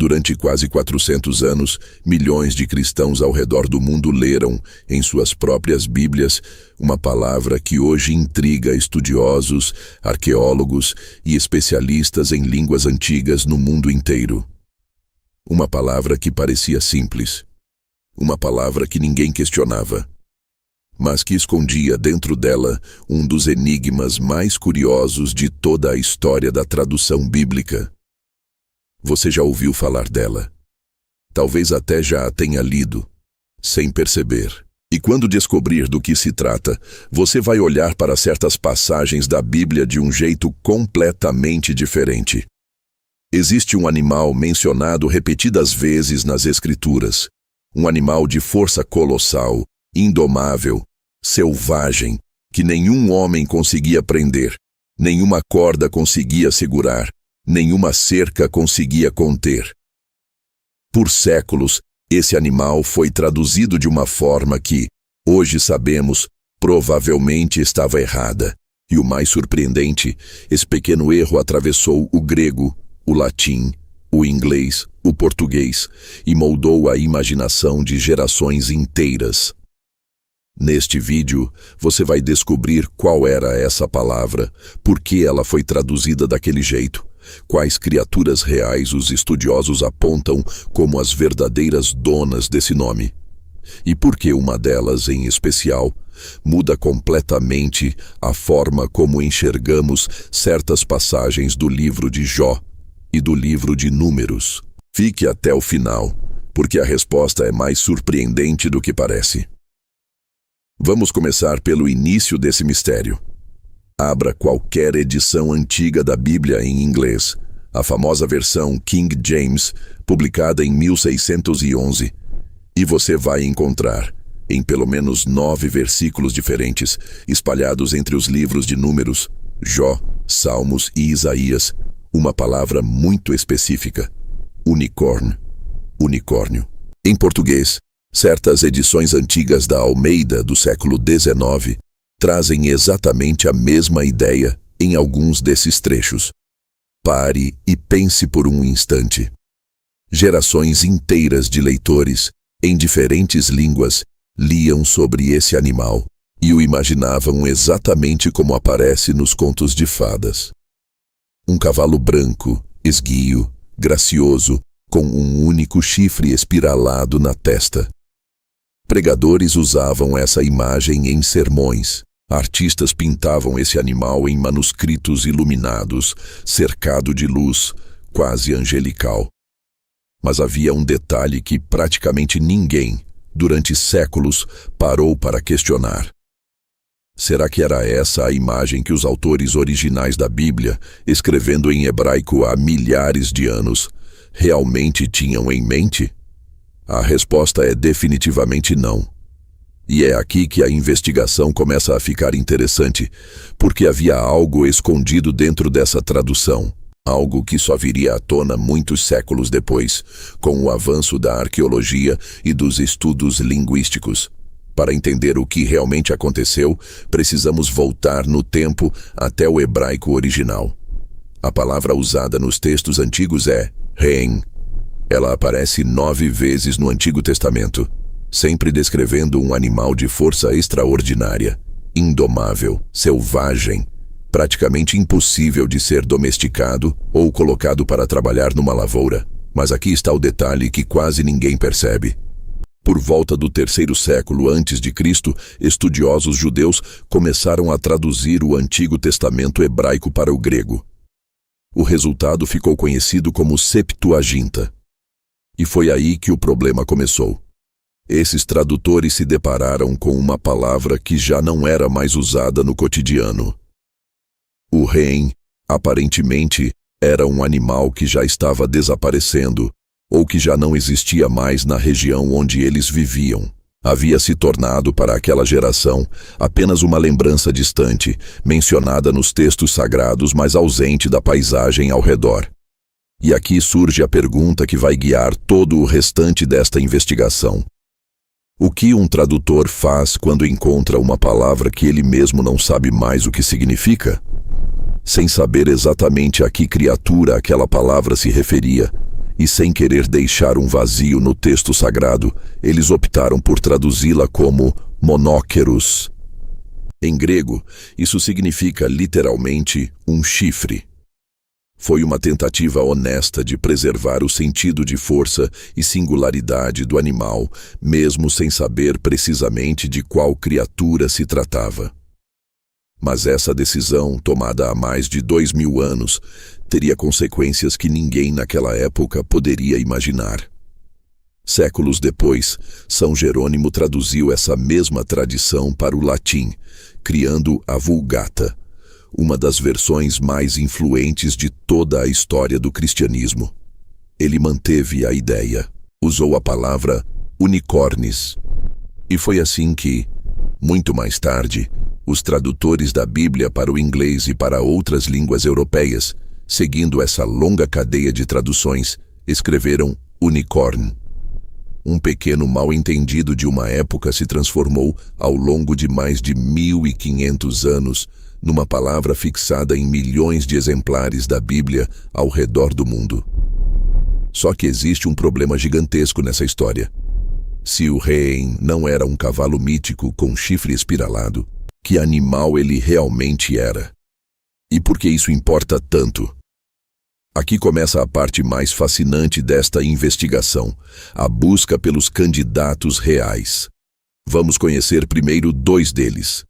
Durante quase 400 anos, milhões de cristãos ao redor do mundo leram, em suas próprias Bíblias, uma palavra que hoje intriga estudiosos, arqueólogos e especialistas em línguas antigas no mundo inteiro. Uma palavra que parecia simples. Uma palavra que ninguém questionava, mas que escondia dentro dela um dos enigmas mais curiosos de toda a história da tradução bíblica. Você já ouviu falar dela? Talvez até já a tenha lido, sem perceber. E quando descobrir do que se trata, você vai olhar para certas passagens da Bíblia de um jeito completamente diferente. Existe um animal mencionado repetidas vezes nas Escrituras. Um animal de força colossal, indomável, selvagem, que nenhum homem conseguia prender, nenhuma corda conseguia segurar, nenhuma cerca conseguia conter. Por séculos, esse animal foi traduzido de uma forma que, hoje sabemos, provavelmente estava errada. E o mais surpreendente, esse pequeno erro atravessou o grego, o latim, o inglês, o português e moldou a imaginação de gerações inteiras. Neste vídeo, você vai descobrir qual era essa palavra, por que ela foi traduzida daquele jeito, quais criaturas reais os estudiosos apontam como as verdadeiras donas desse nome, e por que uma delas, em especial, muda completamente a forma como enxergamos certas passagens do livro de Jó e do livro de Números. Fique até o final, porque a resposta é mais surpreendente do que parece. Vamos começar pelo início desse mistério. Abra qualquer edição antiga da Bíblia em inglês, a famosa versão King James, publicada em 1611, e você vai encontrar, em pelo menos 9 versículos diferentes, espalhados entre os livros de Números, Jó, Salmos e Isaías, uma palavra muito específica: unicórnio. Em português, certas edições antigas da Almeida do século XIX trazem exatamente a mesma ideia em alguns desses trechos. Pare e pense por um instante. Gerações inteiras de leitores, em diferentes línguas, liam sobre esse animal e o imaginavam exatamente como aparece nos contos de fadas. Um cavalo branco, esguio, gracioso, com um único chifre espiralado na testa. Pregadores usavam essa imagem em sermões. Artistas pintavam esse animal em manuscritos iluminados, cercado de luz, quase angelical. Mas havia um detalhe que praticamente ninguém, durante séculos, parou para questionar. Será que era essa a imagem que os autores originais da Bíblia, escrevendo em hebraico há milhares de anos, realmente tinham em mente? A resposta é definitivamente não. E é aqui que a investigação começa a ficar interessante, porque havia algo escondido dentro dessa tradução, algo que só viria à tona muitos séculos depois, com o avanço da arqueologia e dos estudos linguísticos. Para entender o que realmente aconteceu, precisamos voltar no tempo até o hebraico original. A palavra usada nos textos antigos é re'em. Ela aparece 9 vezes no Antigo Testamento, sempre descrevendo um animal de força extraordinária, indomável, selvagem, praticamente impossível de ser domesticado ou colocado para trabalhar numa lavoura. Mas aqui está o detalhe que quase ninguém percebe. Por volta do 3º século antes de Cristo, estudiosos judeus começaram a traduzir o Antigo Testamento hebraico para o grego. O resultado ficou conhecido como Septuaginta. E foi aí que o problema começou. Esses tradutores se depararam com uma palavra que já não era mais usada no cotidiano. O re'em, aparentemente, era um animal que já estava desaparecendo, ou que já não existia mais na região onde eles viviam. Havia se tornado para aquela geração apenas uma lembrança distante, mencionada nos textos sagrados, mas ausente da paisagem ao redor. E aqui surge a pergunta que vai guiar todo o restante desta investigação. O que um tradutor faz quando encontra uma palavra que ele mesmo não sabe mais o que significa? Sem saber exatamente a que criatura aquela palavra se referia, E sem querer deixar um vazio no texto sagrado, eles optaram por traduzi-la como monóqueros. Em grego, isso significa literalmente um chifre. Foi uma tentativa honesta de preservar o sentido de força e singularidade do animal, mesmo sem saber precisamente de qual criatura se tratava. Mas essa decisão, tomada há mais de 2000 anos, teria consequências que ninguém naquela época poderia imaginar. Séculos depois, São Jerônimo traduziu essa mesma tradição para o latim, criando a Vulgata, uma das versões mais influentes de toda a história do cristianismo. Ele manteve a ideia, usou a palavra unicornes. E foi assim que, muito mais tarde, os tradutores da Bíblia para o inglês e para outras línguas europeias, seguindo essa longa cadeia de traduções, escreveram unicorn. Um pequeno mal-entendido de uma época se transformou, ao longo de mais de 1500 anos, numa palavra fixada em milhões de exemplares da Bíblia ao redor do mundo. Só que existe um problema gigantesco nessa história. Se o rei não era um cavalo mítico com chifre espiralado, que animal ele realmente era? E por que isso importa tanto? Aqui começa a parte mais fascinante desta investigação, a busca pelos candidatos reais. Vamos conhecer primeiro 2 deles.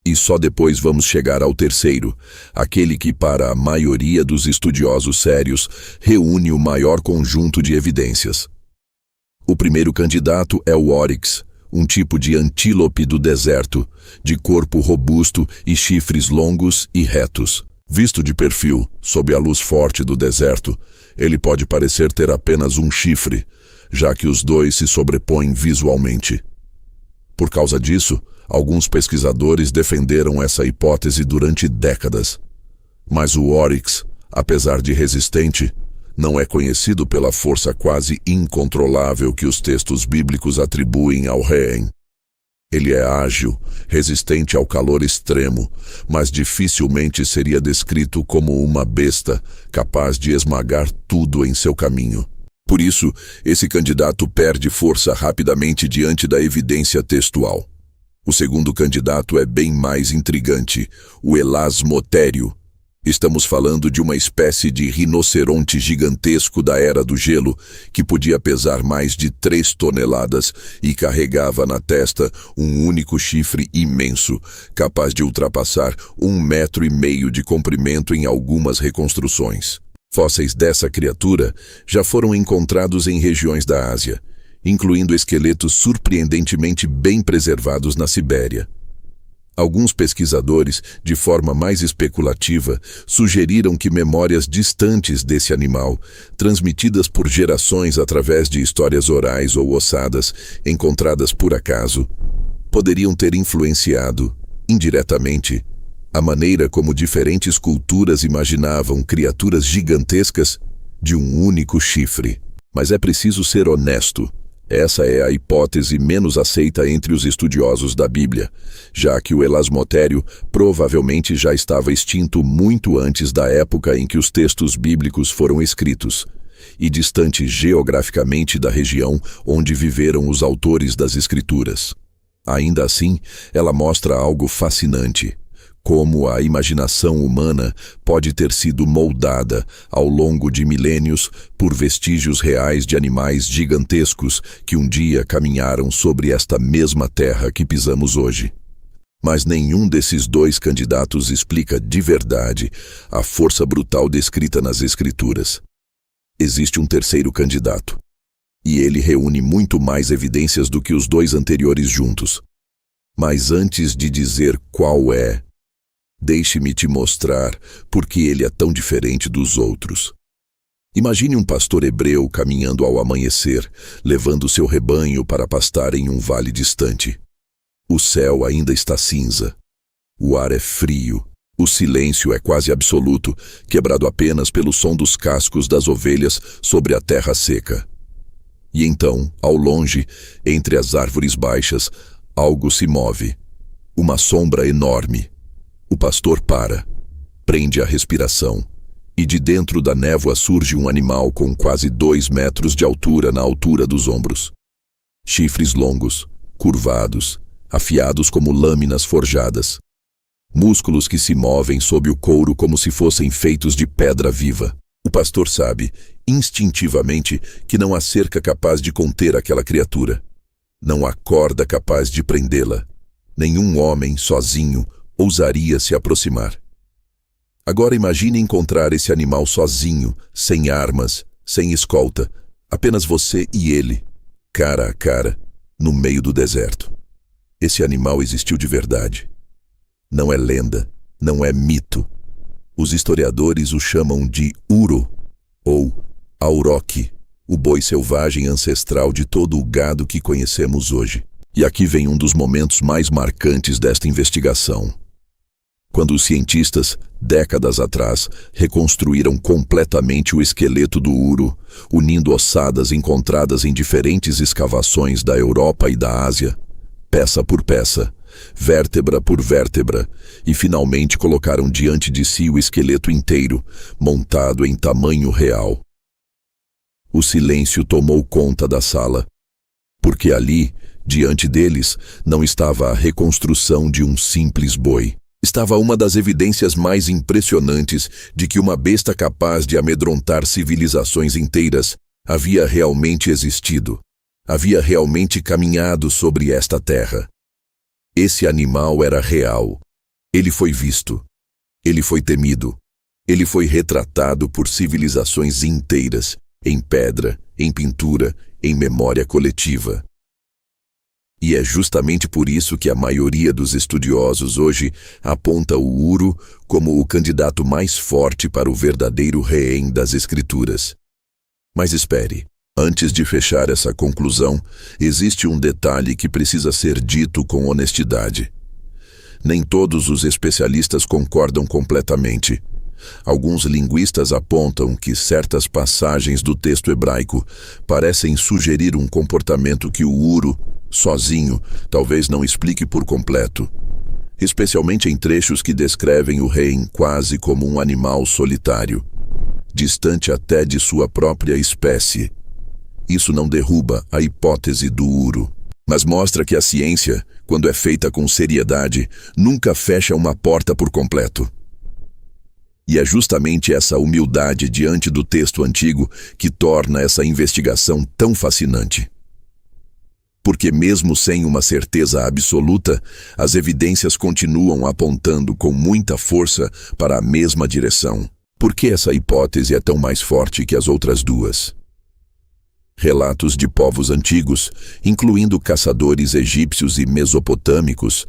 E só depois vamos chegar ao terceiro, aquele que, para a maioria dos estudiosos sérios, reúne o maior conjunto de evidências. O primeiro candidato é o oryx, um tipo de antílope do deserto, de corpo robusto e chifres longos e retos. Visto de perfil, sob a luz forte do deserto, ele pode parecer ter apenas um chifre, já que os dois se sobrepõem visualmente. Por causa disso, alguns pesquisadores defenderam essa hipótese durante décadas. Mas o oryx, apesar de resistente, não é conhecido pela força quase incontrolável que os textos bíblicos atribuem ao rei. Ele é ágil, resistente ao calor extremo, mas dificilmente seria descrito como uma besta capaz de esmagar tudo em seu caminho. Por isso, esse candidato perde força rapidamente diante da evidência textual. O segundo candidato é bem mais intrigante, o elasmotério. Estamos falando de uma espécie de rinoceronte gigantesco da Era do Gelo que podia pesar mais de 3 toneladas e carregava na testa um único chifre imenso, capaz de ultrapassar 1,5 metros de comprimento em algumas reconstruções. Fósseis dessa criatura já foram encontrados em regiões da Ásia, incluindo esqueletos surpreendentemente bem preservados na Sibéria. Alguns pesquisadores, de forma mais especulativa, sugeriram que memórias distantes desse animal, transmitidas por gerações através de histórias orais ou ossadas, encontradas por acaso, poderiam ter influenciado, indiretamente, a maneira como diferentes culturas imaginavam criaturas gigantescas de um único chifre. Mas é preciso ser honesto. Essa é a hipótese menos aceita entre os estudiosos da Bíblia, já que o elasmotério provavelmente já estava extinto muito antes da época em que os textos bíblicos foram escritos, e distante geograficamente da região onde viveram os autores das Escrituras. Ainda assim, ela mostra algo fascinante. Como a imaginação humana pode ter sido moldada ao longo de milênios por vestígios reais de animais gigantescos que um dia caminharam sobre esta mesma terra que pisamos hoje. Mas nenhum desses 2 candidatos explica de verdade a força brutal descrita nas Escrituras. Existe um terceiro candidato, e ele reúne muito mais evidências do que os 2 anteriores juntos. Mas antes de dizer qual é, deixe-me te mostrar por que ele é tão diferente dos outros. Imagine um pastor hebreu caminhando ao amanhecer, levando seu rebanho para pastar em um vale distante. O céu ainda está cinza. O ar é frio. O silêncio é quase absoluto, quebrado apenas pelo som dos cascos das ovelhas sobre a terra seca. E então, ao longe, entre as árvores baixas, algo se move. Uma sombra enorme. O pastor para, prende a respiração e de dentro da névoa surge um animal com quase 2 metros de altura na altura dos ombros. Chifres longos, curvados, afiados como lâminas forjadas. Músculos que se movem sob o couro como se fossem feitos de pedra viva. O pastor sabe, instintivamente, que não há cerca capaz de conter aquela criatura. Não há corda capaz de prendê-la. Nenhum homem, sozinho, ousaria se aproximar. Agora imagine encontrar esse animal sozinho, sem armas, sem escolta, apenas você e ele, cara a cara, no meio do deserto. Esse animal existiu de verdade. Não é lenda, não é mito. Os historiadores o chamam de Uro, ou Auroch, o boi selvagem ancestral de todo o gado que conhecemos hoje. E aqui vem um dos momentos mais marcantes desta investigação. Quando os cientistas, décadas atrás, reconstruíram completamente o esqueleto do Uro, unindo ossadas encontradas em diferentes escavações da Europa e da Ásia, peça por peça, vértebra por vértebra, e finalmente colocaram diante de si o esqueleto inteiro, montado em tamanho real. O silêncio tomou conta da sala, porque ali, diante deles, não estava a reconstrução de um simples boi. Estava uma das evidências mais impressionantes de que uma besta capaz de amedrontar civilizações inteiras havia realmente existido, havia realmente caminhado sobre esta terra. Esse animal era real. Ele foi visto. Ele foi temido. Ele foi retratado por civilizações inteiras, em pedra, em pintura, em memória coletiva. E é justamente por isso que a maioria dos estudiosos hoje aponta o Uro como o candidato mais forte para o verdadeiro rehém das Escrituras. Mas espere, antes de fechar essa conclusão, existe um detalhe que precisa ser dito com honestidade. Nem todos os especialistas concordam completamente. Alguns linguistas apontam que certas passagens do texto hebraico parecem sugerir um comportamento que o Uro, sozinho, talvez não explique por completo, especialmente em trechos que descrevem o rei quase como um animal solitário, distante até de sua própria espécie. Isso não derruba a hipótese do Uro, mas mostra que a ciência, quando é feita com seriedade, nunca fecha uma porta por completo. E é justamente essa humildade diante do texto antigo que torna essa investigação tão fascinante. Porque mesmo sem uma certeza absoluta, as evidências continuam apontando com muita força para a mesma direção. Por que essa hipótese é tão mais forte que as outras duas? Relatos de povos antigos, incluindo caçadores egípcios e mesopotâmicos,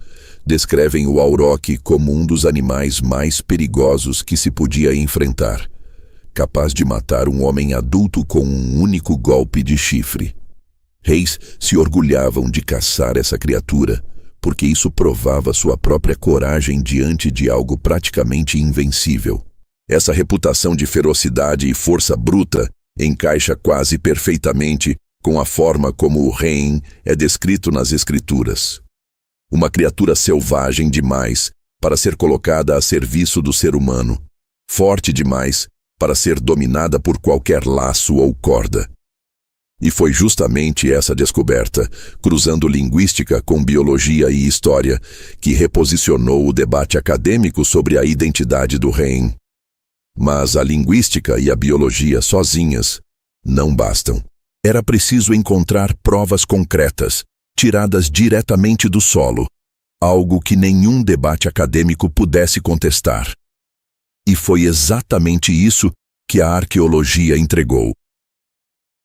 descrevem o auroch como um dos animais mais perigosos que se podia enfrentar, capaz de matar um homem adulto com um único golpe de chifre. Reis se orgulhavam de caçar essa criatura, porque isso provava sua própria coragem diante de algo praticamente invencível. Essa reputação de ferocidade e força bruta encaixa quase perfeitamente com a forma como o rei é descrito nas Escrituras. Uma criatura selvagem demais para ser colocada a serviço do ser humano, forte demais para ser dominada por qualquer laço ou corda. E foi justamente essa descoberta, cruzando linguística com biologia e história, que reposicionou o debate acadêmico sobre a identidade do rei. Mas a linguística e a biologia sozinhas não bastam. Era preciso encontrar provas concretas, tiradas diretamente do solo, algo que nenhum debate acadêmico pudesse contestar. E foi exatamente isso que a arqueologia entregou.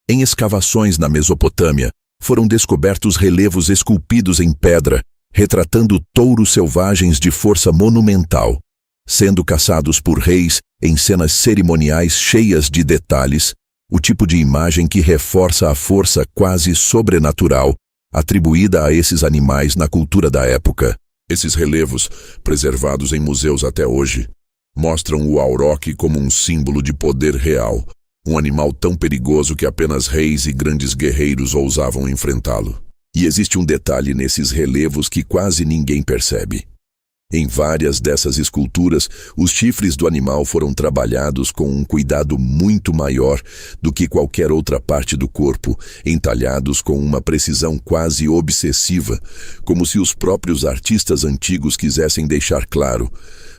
Em escavações na Mesopotâmia, foram descobertos relevos esculpidos em pedra, retratando touros selvagens de força monumental, sendo caçados por reis em cenas cerimoniais cheias de detalhes, o tipo de imagem que reforça a força quase sobrenatural atribuída a esses animais na cultura da época. Esses relevos, preservados em museus até hoje, mostram o auroch como um símbolo de poder real, um animal tão perigoso que apenas reis e grandes guerreiros ousavam enfrentá-lo. E existe um detalhe nesses relevos que quase ninguém percebe. Em várias dessas esculturas, os chifres do animal foram trabalhados com um cuidado muito maior do que qualquer outra parte do corpo, entalhados com uma precisão quase obsessiva, como se os próprios artistas antigos quisessem deixar claro,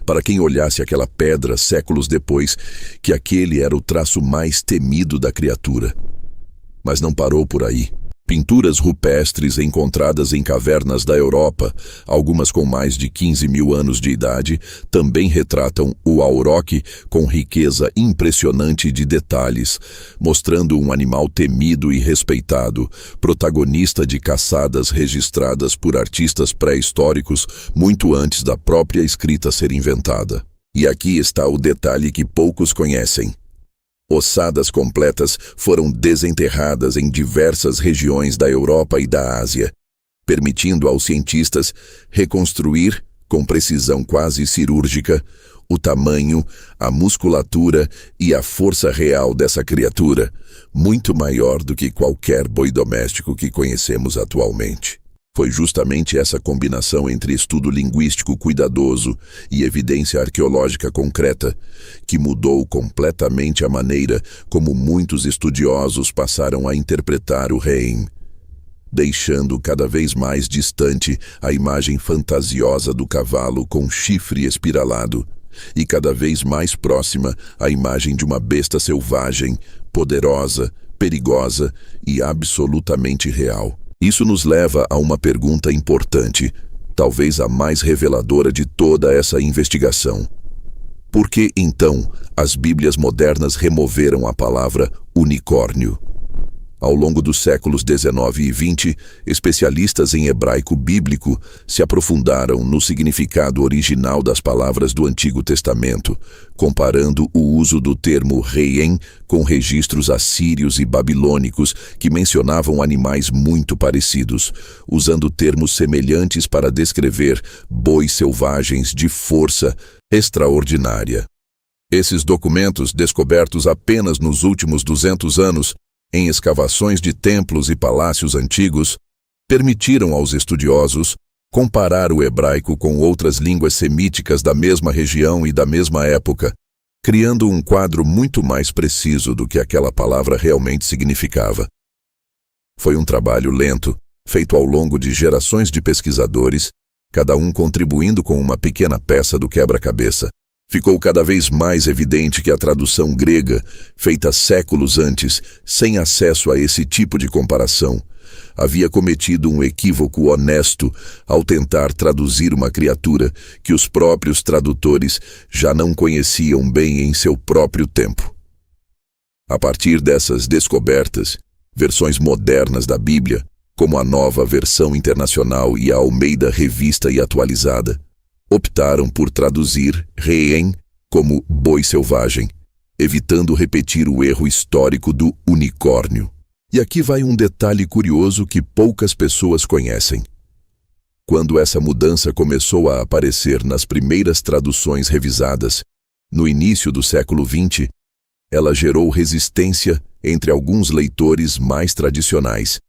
para quem olhasse aquela pedra séculos depois, que aquele era o traço mais temido da criatura. Mas não parou por aí. Pinturas rupestres encontradas em cavernas da Europa, algumas com mais de 15 mil anos de idade, também retratam o auroque com riqueza impressionante de detalhes, mostrando um animal temido e respeitado, protagonista de caçadas registradas por artistas pré-históricos muito antes da própria escrita ser inventada. E aqui está o detalhe que poucos conhecem. Ossadas completas foram desenterradas em diversas regiões da Europa e da Ásia, permitindo aos cientistas reconstruir, com precisão quase cirúrgica, o tamanho, a musculatura e a força real dessa criatura, muito maior do que qualquer boi doméstico que conhecemos atualmente. Foi justamente essa combinação entre estudo linguístico cuidadoso e evidência arqueológica concreta que mudou completamente a maneira como muitos estudiosos passaram a interpretar o Reim, deixando cada vez mais distante a imagem fantasiosa do cavalo com chifre espiralado e cada vez mais próxima a imagem de uma besta selvagem, poderosa, perigosa e absolutamente real. Isso nos leva a uma pergunta importante, talvez a mais reveladora de toda essa investigação. Por que, então, as Bíblias modernas removeram a palavra unicórnio? Ao longo dos séculos 19 e 20, especialistas em hebraico bíblico se aprofundaram no significado original das palavras do Antigo Testamento, comparando o uso do termo reem com registros assírios e babilônicos que mencionavam animais muito parecidos, usando termos semelhantes para descrever bois selvagens de força extraordinária. Esses documentos, descobertos apenas nos últimos 200 anos, em escavações de templos e palácios antigos, permitiram aos estudiosos comparar o hebraico com outras línguas semíticas da mesma região e da mesma época, criando um quadro muito mais preciso do que aquela palavra realmente significava. Foi um trabalho lento, feito ao longo de gerações de pesquisadores, cada um contribuindo com uma pequena peça do quebra-cabeça. Ficou cada vez mais evidente que a tradução grega, feita séculos antes, sem acesso a esse tipo de comparação, havia cometido um equívoco honesto ao tentar traduzir uma criatura que os próprios tradutores já não conheciam bem em seu próprio tempo. A partir dessas descobertas, versões modernas da Bíblia, como a Nova Versão Internacional e a Almeida Revista e Atualizada, optaram por traduzir reem como boi selvagem, evitando repetir o erro histórico do unicórnio. E aqui vai um detalhe curioso que poucas pessoas conhecem. Quando essa mudança começou a aparecer nas primeiras traduções revisadas, no início do século XX, ela gerou resistência entre alguns leitores mais tradicionais,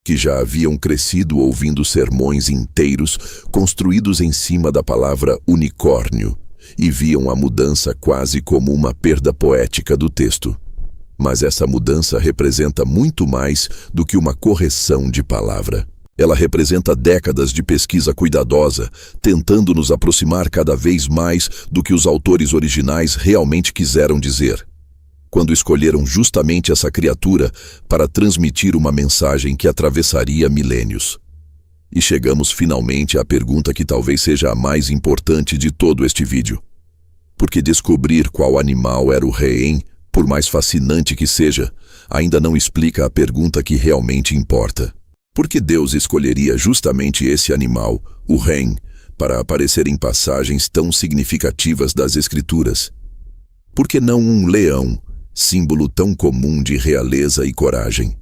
que já haviam crescido ouvindo sermões inteiros construídos em cima da palavra unicórnio e viam a mudança quase como uma perda poética do texto. Mas essa mudança representa muito mais do que uma correção de palavra. Ela representa décadas de pesquisa cuidadosa, tentando nos aproximar cada vez mais do que os autores originais realmente quiseram dizer, quando escolheram justamente essa criatura para transmitir uma mensagem que atravessaria milênios. E chegamos finalmente à pergunta que talvez seja a mais importante de todo este vídeo. Porque descobrir qual animal era o reem, por mais fascinante que seja, ainda não explica a pergunta que realmente importa. Por que Deus escolheria justamente esse animal, o reem, para aparecer em passagens tão significativas das Escrituras? Por que não um leão, símbolo tão comum de realeza e coragem?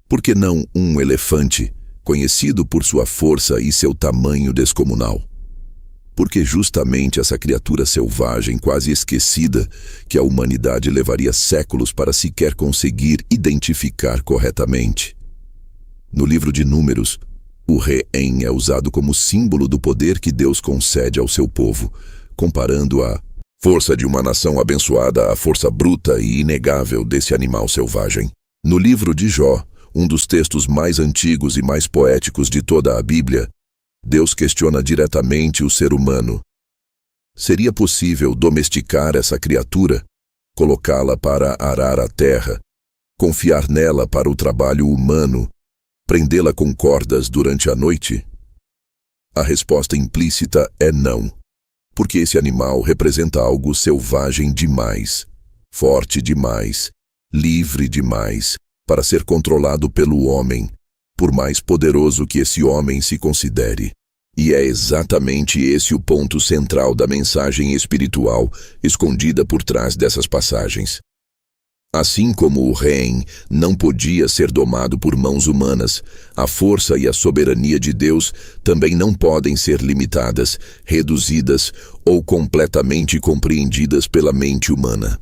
Por que não um elefante, conhecido por sua força e seu tamanho descomunal? Porque justamente essa criatura selvagem quase esquecida, que a humanidade levaria séculos para sequer conseguir identificar corretamente. No livro de Números, O Re'em é usado como símbolo do poder que Deus concede ao seu povo, comparando a força de uma nação abençoada à força bruta e inegável desse animal selvagem. No livro de Jó, um dos textos mais antigos e mais poéticos de toda a Bíblia, Deus questiona diretamente o ser humano. Seria possível domesticar essa criatura, colocá-la para arar a terra, confiar nela para o trabalho humano, prendê-la com cordas durante a noite? A resposta implícita é não, porque esse animal representa algo selvagem demais, forte demais, livre demais, para ser controlado pelo homem, por mais poderoso que esse homem se considere. E é exatamente esse o ponto central da mensagem espiritual escondida por trás dessas passagens. Assim como o Re'em não podia ser domado por mãos humanas, a força e a soberania de Deus também não podem ser limitadas, reduzidas ou completamente compreendidas pela mente humana.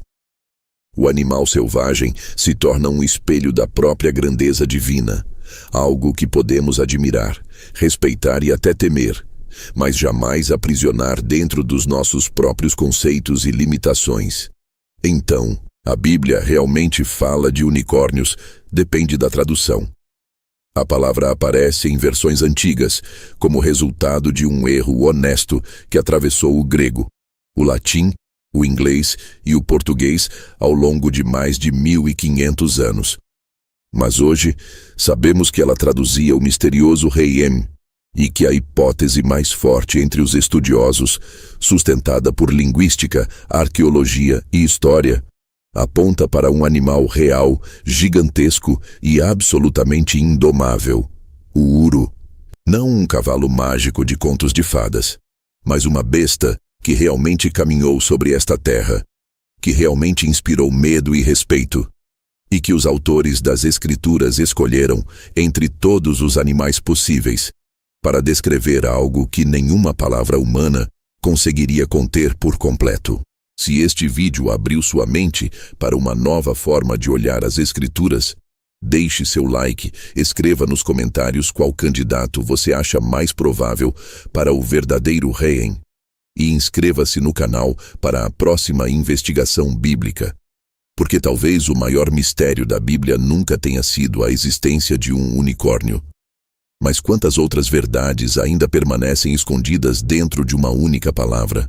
O animal selvagem se torna um espelho da própria grandeza divina, algo que podemos admirar, respeitar e até temer, mas jamais aprisionar dentro dos nossos próprios conceitos e limitações. Então, a Bíblia realmente fala de unicórnios, depende da tradução. A palavra aparece em versões antigas, como resultado de um erro honesto que atravessou o grego, o latim, o inglês e o português ao longo de mais de 1500 anos. Mas hoje, sabemos que ela traduzia o misterioso Re'em, e que a hipótese mais forte entre os estudiosos, sustentada por linguística, arqueologia e história, aponta para um animal real, gigantesco e absolutamente indomável, o Uru. Não um cavalo mágico de contos de fadas, mas uma besta que realmente caminhou sobre esta terra, que realmente inspirou medo e respeito, e que os autores das Escrituras escolheram entre todos os animais possíveis para descrever algo que nenhuma palavra humana conseguiria conter por completo. Se este vídeo abriu sua mente para uma nova forma de olhar as Escrituras, deixe seu like, escreva nos comentários qual candidato você acha mais provável para o verdadeiro Re'em e inscreva-se no canal para a próxima investigação bíblica, porque talvez o maior mistério da Bíblia nunca tenha sido a existência de um unicórnio. Mas quantas outras verdades ainda permanecem escondidas dentro de uma única palavra?